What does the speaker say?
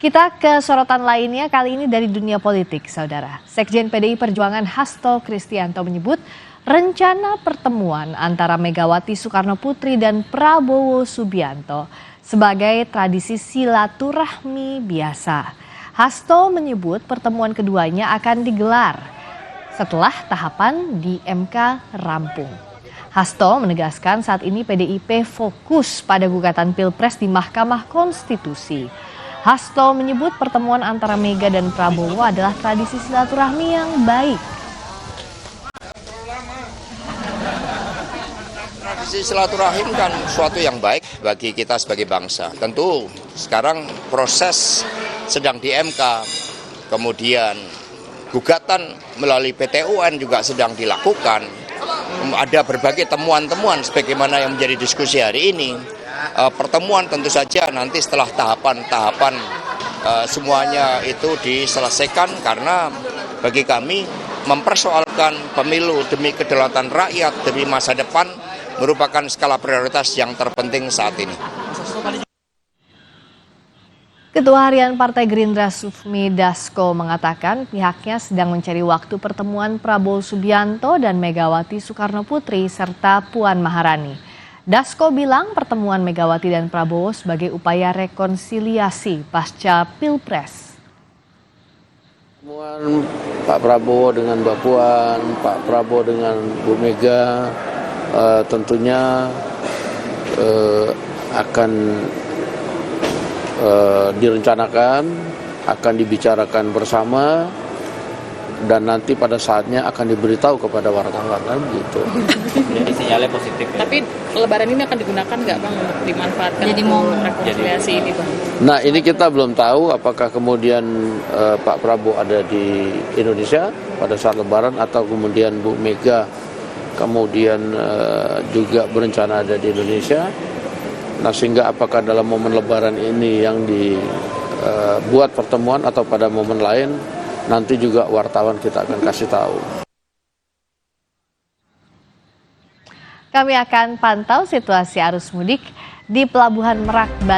Kita ke sorotan lainnya, kali ini dari dunia politik, saudara. Sekjen PDI Perjuangan Hasto Kristianto menyebut rencana pertemuan antara Megawati Soekarno Putri dan Prabowo Subianto sebagai tradisi silaturahmi biasa. Hasto menyebut pertemuan keduanya akan digelar setelah tahapan di MK rampung. Hasto menegaskan saat ini PDIP fokus pada gugatan Pilpres di Mahkamah Konstitusi. Hasto menyebut pertemuan antara Mega dan Prabowo adalah tradisi silaturahmi yang baik. Tradisi silaturahim kan suatu yang baik bagi kita sebagai bangsa. Tentu sekarang proses sedang di MK, kemudian gugatan melalui PT UN juga sedang dilakukan. Ada berbagai temuan-temuan sebagaimana yang menjadi diskusi hari ini. Pertemuan tentu saja nanti setelah tahapan-tahapan semuanya itu diselesaikan, karena bagi kami mempersoalkan pemilu demi kedaulatan rakyat, demi masa depan merupakan skala prioritas yang terpenting saat ini. Ketua Harian Partai Gerindra Sufmi Dasko mengatakan pihaknya sedang mencari waktu pertemuan Prabowo Subianto dan Megawati Soekarno Putri serta Puan Maharani. Dasko bilang pertemuan Megawati dan Prabowo sebagai upaya rekonsiliasi pasca Pilpres. Pertemuan Pak Prabowo dengan Mbak Puan, Pak Prabowo dengan Bu Mega tentunya akan direncanakan, akan dibicarakan bersama, dan nanti pada saatnya akan diberitahu kepada wartawan gitu. Jadi sinyalnya positif ya? Tapi lebaran ini akan digunakan nggak Bang untuk dimanfaatkan jadi momen rekonsiliasi ini Bang? Nah ini kita belum tahu apakah kemudian Pak Prabowo ada di Indonesia pada saat lebaran atau kemudian Bu Mega kemudian juga berencana ada di Indonesia. Nah sehingga apakah dalam momen lebaran ini yang dibuat pertemuan atau pada momen lain, nanti juga wartawan kita akan kasih tahu. Kami akan pantau situasi arus mudik di Pelabuhan Merak, Bali.